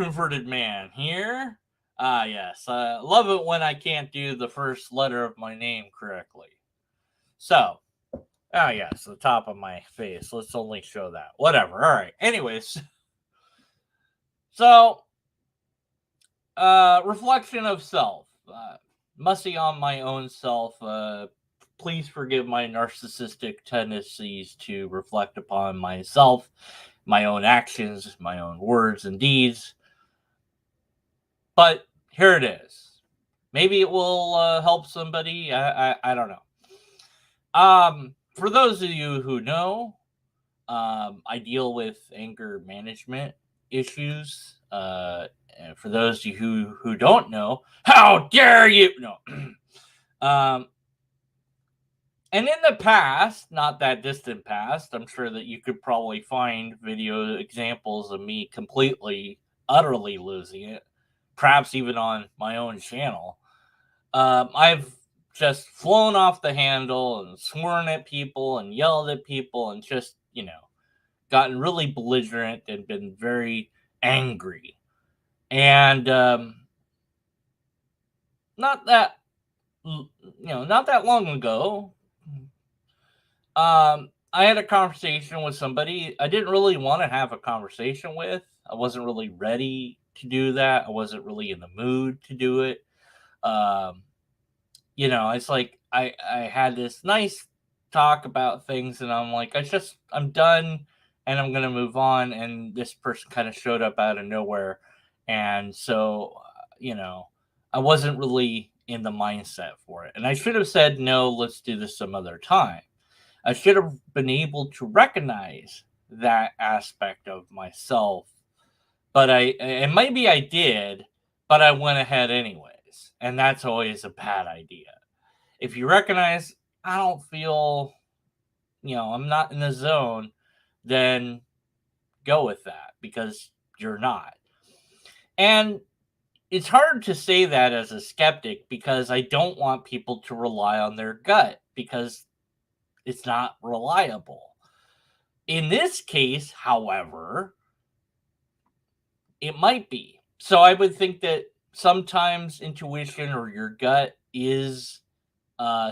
converted man here. Yes. Love it when I can't do the first letter of my name correctly. So, yes, the top of my face. Let's only show that. Whatever. All right. Anyways, so reflection of self. Mussing on my own self. Please forgive my narcissistic tendencies to reflect upon myself, my own actions, my own words and deeds. But here it is. Maybe it will help somebody. I don't know. For those of you who know, I deal with anger management issues. And for those of you who don't know, how dare you? No. um, and in the past, not that distant past, I'm sure that you could probably find video examples of me completely, utterly losing it, perhaps even on my own channel. I've just flown off the handle and sworn at people and yelled at people and just, gotten really belligerent and been very angry. And not that, not that long ago, I had a conversation with somebody I didn't really want to have a conversation with. I wasn't really ready to do that. I wasn't really in the mood to do it. Um, it's like I had this nice talk about things, and I'm like, I'm done, and I'm gonna move on. And this person kind of showed up out of nowhere, and so I wasn't really in the mindset for it, and I should have said no. Let's do this some other time. I should have been able to recognize that aspect of myself, but and maybe I did, but I went ahead anyways, and that's always a bad idea. If you recognize I don't feel, I'm not in the zone, then go with that because you're not. And it's hard to say that as a skeptic because I don't want people to rely on their gut because it's not reliable. In this case, however, it might be. So I would think that sometimes intuition or your gut is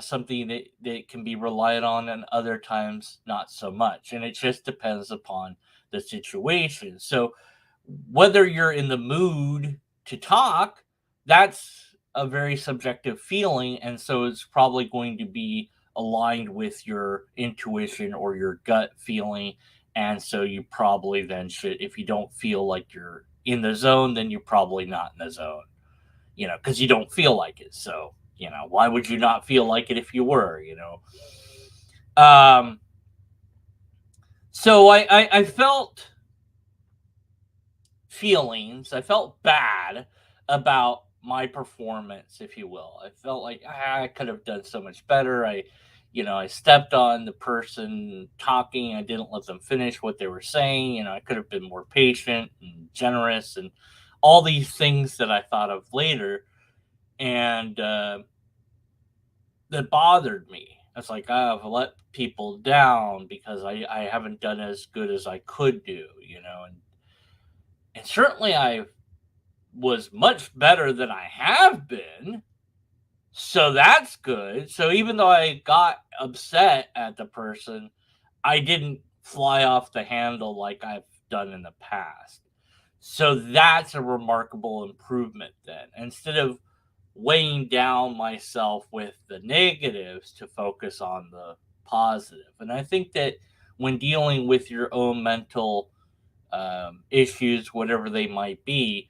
something that can be relied on, and other times not so much. And it just depends upon the situation. So whether you're in the mood to talk, that's a very subjective feeling. And so it's probably going to be aligned with your intuition or your gut feeling. And so you probably then should, if you don't feel like you're in the zone, then you're probably not in the zone, because you don't feel like it. So, why would you not feel like it if you were? Um, so I felt feelings. I felt bad about my performance, if you will. I felt like I could have done so much better. I stepped on the person talking. I didn't let them finish what they were saying. I could have been more patient and generous and all these things that I thought of later. And that bothered me. It's like I've let people down because I haven't done as good as I could do, and certainly I was much better than I have been. So that's good. So even though I got upset at the person, I didn't fly off the handle like I've done in the past. So that's a remarkable improvement then. Instead of weighing down myself with the negatives to focus on the positive. And I think that when dealing with your own mental issues, whatever they might be,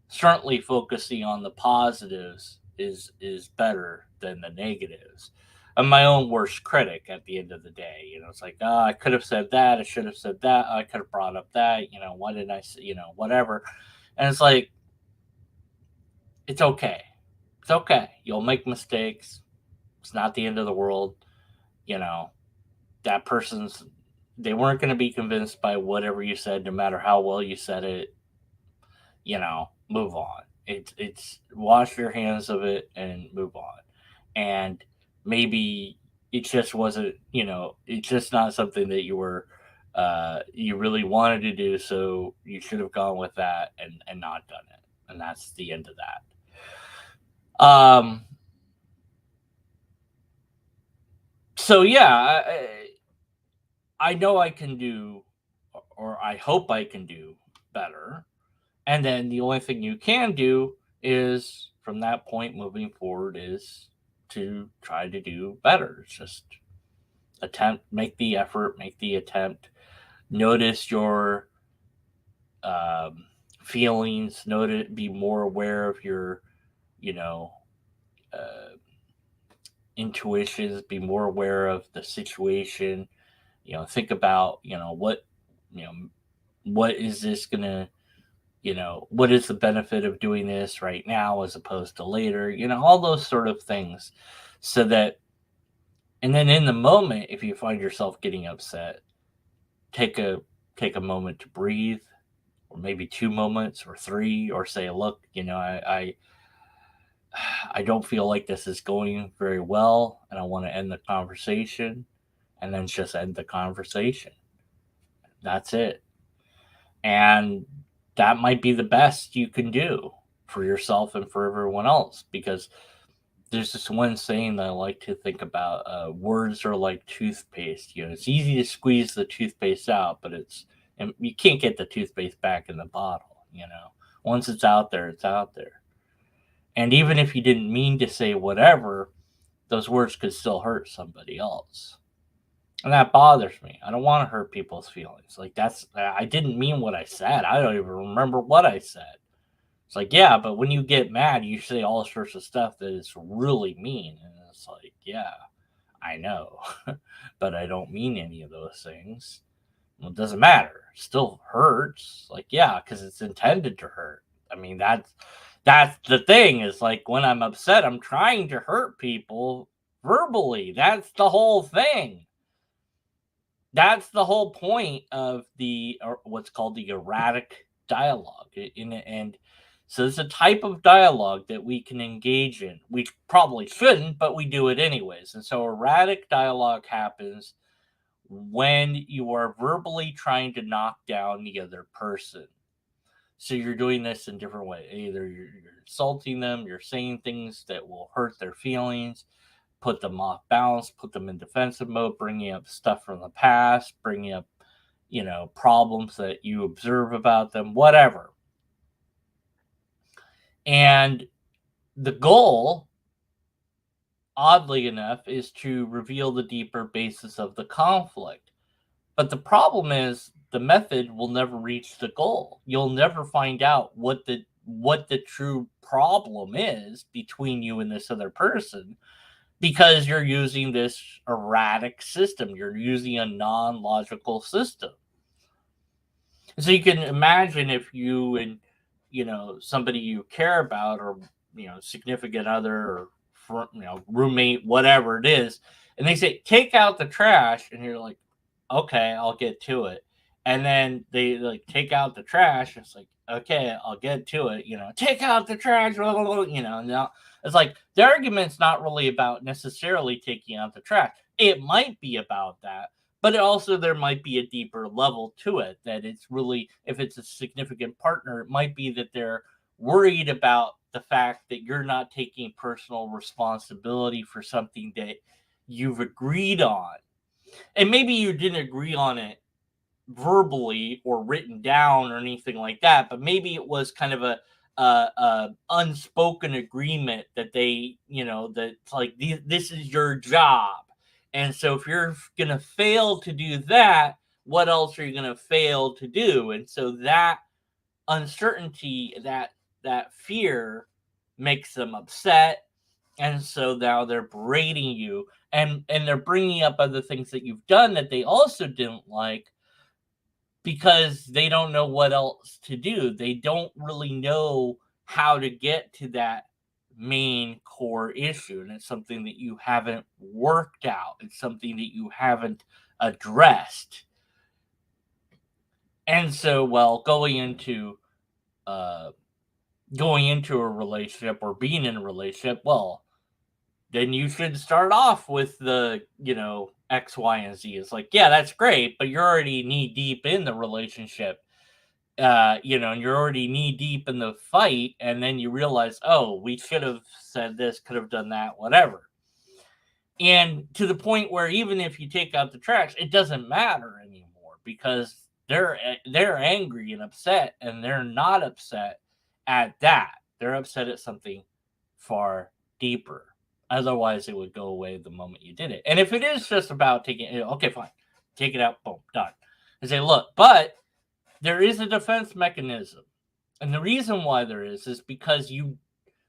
certainly focusing on the positives is better than the negatives. I'm my own worst critic at the end of the day. It's like, oh, I could have said that. I should have said that. I could have brought up that. Why didn't I say, whatever. And it's like, it's okay. It's okay. You'll make mistakes. It's not the end of the world. You know, that person's, they weren't going to be convinced by whatever you said, no matter how well you said it. Move on. It's wash your hands of it and move on. And maybe it just wasn't, it's just not something that you were you really wanted to do, so you should have gone with that and not done it. And that's the end of that. So yeah, I know I can do, or I hope I can do better. And then the only thing you can do is from that point moving forward is to try to do better. Just attempt, make the effort, make the attempt, notice your um, feelings, notice, be more aware of your, you know, uh, intuitions, be more aware of the situation. Think about, you know, what is this gonna, what is the benefit of doing this right now as opposed to later, all those sort of things. So that, and then in the moment, if you find yourself getting upset, take a take a moment to breathe, or maybe 2 moments or three, or say, look, I don't feel like this is going very well, and I want to end the conversation, and then just end the conversation. That's it. And that might be the best you can do for yourself and for everyone else, because there's this one saying that I like to think about. Words are like toothpaste. It's easy to squeeze the toothpaste out, but and you can't get the toothpaste back in the bottle. Once it's out there, it's out there. And even if you didn't mean to say whatever, those words could still hurt somebody else. And that bothers me. I don't want to hurt people's feelings. Like, I didn't mean what I said. I don't even remember what I said. It's like, yeah, but when you get mad, you say all sorts of stuff that is really mean. And it's like, yeah, I know, but I don't mean any of those things. Well, it doesn't matter. It still hurts. Like, yeah, because it's intended to hurt. I mean, that's the thing, is like, when I'm upset, I'm trying to hurt people verbally. That's the whole thing. That's the whole point of what's called the erratic dialogue. And so it's a type of dialogue that we can engage in. We probably shouldn't, but we do it anyways. And so erratic dialogue happens when you are verbally trying to knock down the other person. So you're doing this in different ways. Either you're insulting them, you're saying things that will hurt their feelings, put them off balance, put them in defensive mode, bringing up stuff from the past, bringing up, problems that you observe about them, whatever. And the goal, oddly enough, is to reveal the deeper basis of the conflict. But the problem is the method will never reach the goal. You'll never find out what the true problem is between you and this other person, because you're using this erratic system. You're using a non-logical system. So you can imagine if you and somebody you care about, or significant other, or roommate, whatever it is, and they say take out the trash, and you're like, okay, I'll get to it. And then they like take out the trash. It's like, okay, I'll get to it. Take out the trash. Now it's like the argument's not really about necessarily taking out the trash. It might be about that, but also there might be a deeper level to it, that it's really, if it's a significant partner, it might be that they're worried about the fact that you're not taking personal responsibility for something that you've agreed on. And maybe you didn't agree on it verbally or written down or anything like that, but maybe it was kind of a unspoken agreement that that's like, this is your job. And so if you're gonna fail to do that, what else are you gonna fail to do? And so that uncertainty, that fear, makes them upset. And so now they're berating you, and they're bringing up other things that you've done that they also didn't like, because they don't know what else to do. They don't really know how to get to that main core issue. And it's something that you haven't worked out, it's something that you haven't addressed. And so, well, going into a relationship, or being in a relationship, well, then you should start off with the X, Y, and Z. It's like, yeah, that's great, but you're already knee deep in the relationship, and you're already knee deep in the fight, and then you realize, oh, we should have said this, could have done that, whatever. And to the point where even if you take out the trash, it doesn't matter anymore because they're angry and upset, and they're not upset at that. They're upset at something far deeper. Otherwise, it would go away the moment you did it. And if it is just about taking it, okay, fine, take it out, boom, done. And say, look, but there is a defense mechanism, and the reason why there is because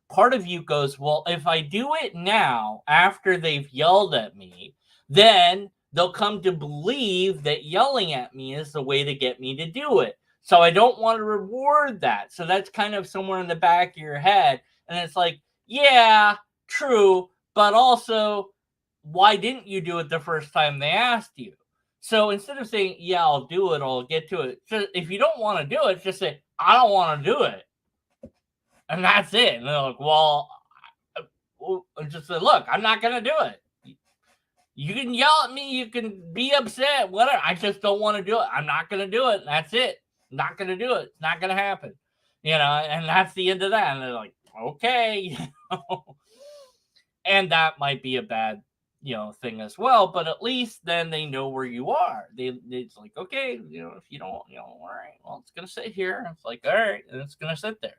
part of you goes, well, if I do it now after they've yelled at me, then they'll come to believe that yelling at me is the way to get me to do it. So I don't want to reward that. So that's kind of somewhere in the back of your head. And it's like, yeah, true. But also, why didn't you do it the first time they asked you? So instead of saying, yeah, I'll do it, I'll get to it, just, if you don't want to do it, just say, I don't want to do it. And that's it. And they're like, well, just say, look, I'm not going to do it. You can yell at me. You can be upset, whatever. I just don't want to do it. I'm not going to do it. That's it. I'm not going to do it. It's not going to happen. And that's the end of that. And they're like, okay. And that might be a bad, thing as well. But at least then they know where you are. It's like, okay, if you don't, all right, well, it's going to sit here. It's like, all right, and it's going to sit there.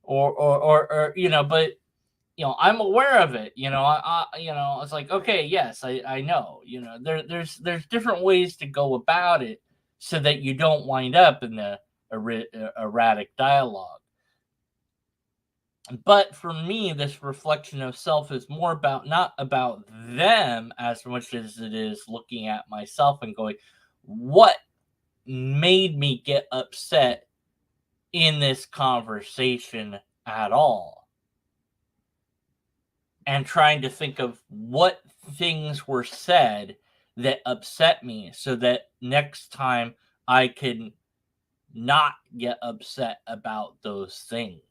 Or but I'm aware of it. It's like, okay, yes, I know. There's different ways to go about it so that you don't wind up in the erratic dialogue. But for me, this reflection of self is more about not about them as much as it is looking at myself and going, what made me get upset in this conversation at all? And trying to think of what things were said that upset me so that next time I can not get upset about those things.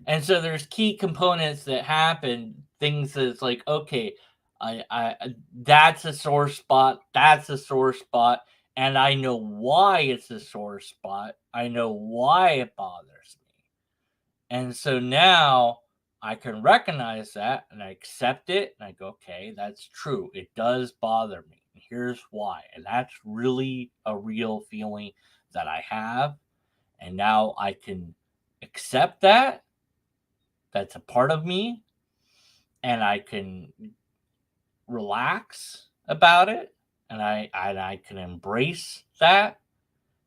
And so there's key components that happen, things that's like, okay, I that's a sore spot, and I know why it's a sore spot. I know why it bothers me. And so now I can recognize that and I accept it and I go, okay, that's true. It does bother me. And here's why. And that's really a real feeling that I have. And now I can accept that. That's a part of me. And I can relax about it. And I can embrace that.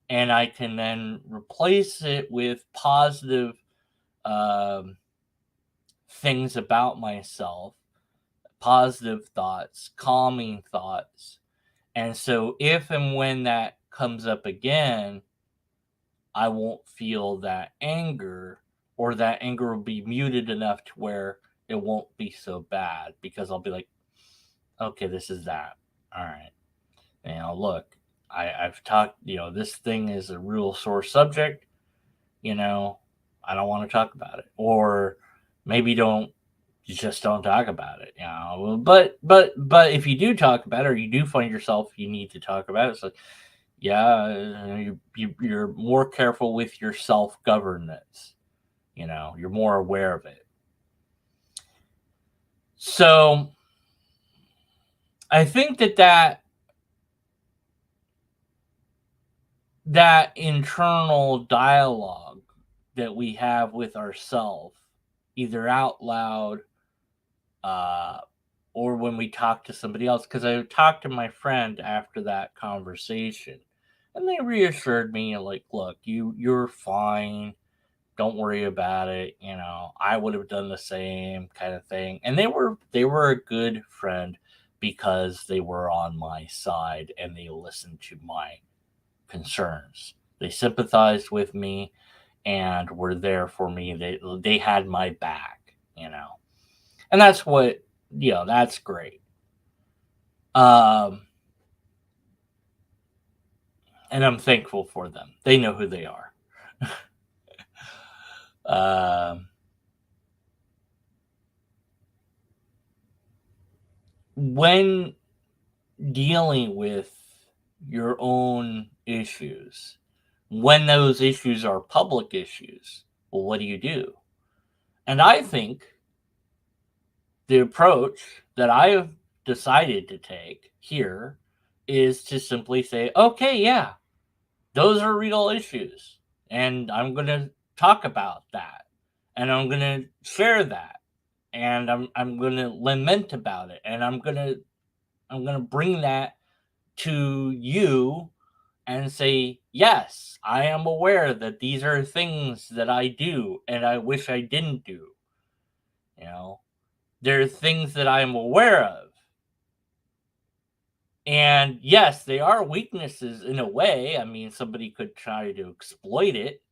And I can then replace it with positive things about myself, positive thoughts, calming thoughts. And so if and when that comes up again, I won't feel that anger, or that anger will be muted enough to where it won't be so bad because I'll be like, okay, this is that. All right. Look, I've talked, this thing is a real sore subject. I don't want to talk about it. Or maybe you just don't talk about it. But if you do talk about it, or you do find yourself you need to talk about it, it's like, yeah, you're more careful with your self-governance. You're more aware of it. So I think that internal dialogue that we have with ourselves, either out loud or when we talk to somebody else, because I talked to my friend after that conversation, and they reassured me, like, look, you're fine, don't worry about it. I would have done the same kind of thing. And they were a good friend because they were on my side and they listened to my concerns. They sympathized with me and were there for me. They had my back, and that's what, that's great. And I'm thankful for them. They know who they are. when dealing with your own issues, when those issues are public issues, well, what do you do? And I think the approach that I have decided to take here is to simply say, okay, yeah, those are real issues. And I'm going to talk about that. And I'm going to share that. And I'm going to lament about it. And I'm going to bring that to you and say, yes, I am aware that these are things that I do and I wish I didn't do. You know, there are things that I'm aware of. And yes, they are weaknesses in a way. I mean, somebody could try to exploit it.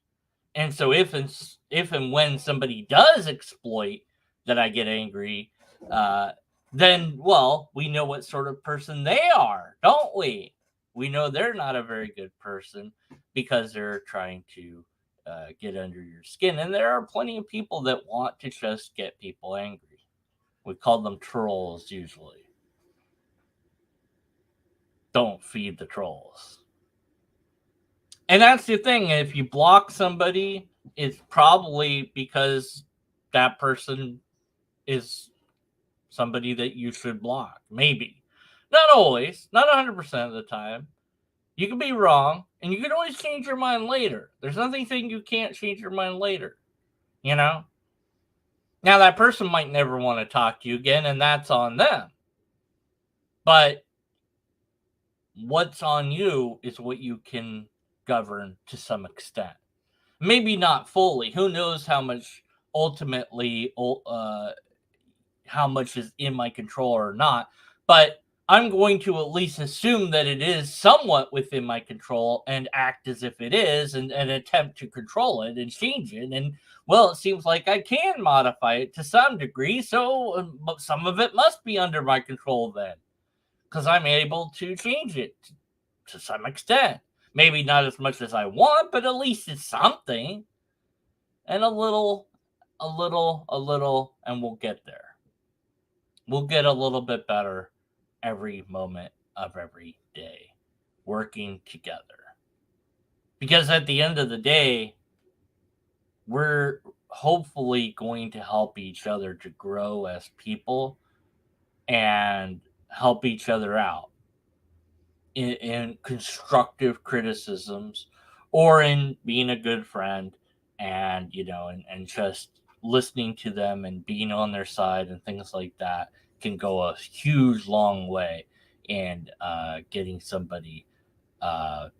And so if and when somebody does exploit that I get angry, uh, then well, we know what sort of person they are, don't we? We know they're not a very good person because they're trying to get under your skin. And there are plenty of people that want to just get people angry. We call them trolls usually. Don't feed the trolls. And that's the thing. If you block somebody, it's probably because that person is somebody that you should block. Maybe. Not always, not 100% of the time. You can be wrong, and you can always change your mind later. There's nothing saying you can't change your mind later. You know? Now, that person might never want to talk to you again, and that's on them. But what's on you is what you can govern to some extent. Maybe not fully. Who knows how much ultimately how much is in my control or not, but I'm going to at least assume that it is somewhat within my control and act as if it is and attempt to control it and change it. And well, it seems like I can modify it to some degree, so some of it must be under my control then, because I'm able to change it to some extent. Maybe not as much as I want, but at least it's something. And a little, and we'll get there. We'll get a little bit better every moment of every day, working together. Because at the end of the day, we're hopefully going to help each other to grow as people and help each other out in constructive criticisms or in being a good friend and and just listening to them and being on their side and things like that can go a huge long way in getting somebody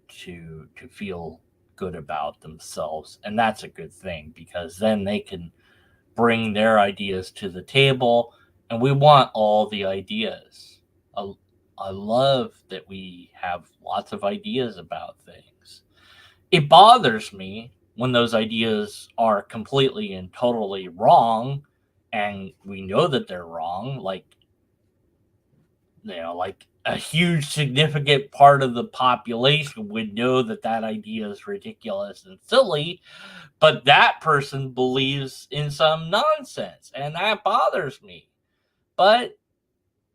to feel good about themselves, and that's a good thing because then they can bring their ideas to the table, and we want all the ideas. I, I love that we have lots of ideas about things. It bothers me when those ideas are completely and totally wrong, and we know that they're wrong. Like a huge significant part of the population would know that that idea is ridiculous and silly, but that person believes in some nonsense, and that bothers me. But,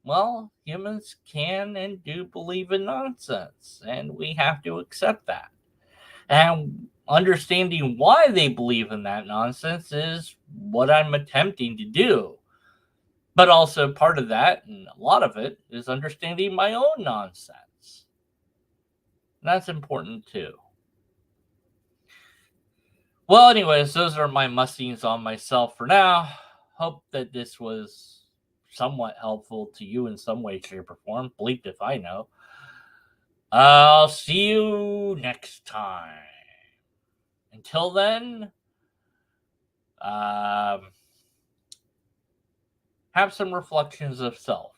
well, humans can and do believe in nonsense, and we have to accept that. And understanding why they believe in that nonsense is what I'm attempting to do. But also, part of that, and a lot of it, is understanding my own nonsense. And that's important too. Well, anyways, those are my mustings on myself for now. Hope that this was somewhat helpful to you in some way, shape, or form. Bleeped if I know. I'll see you next time. Until then, have some reflections of self.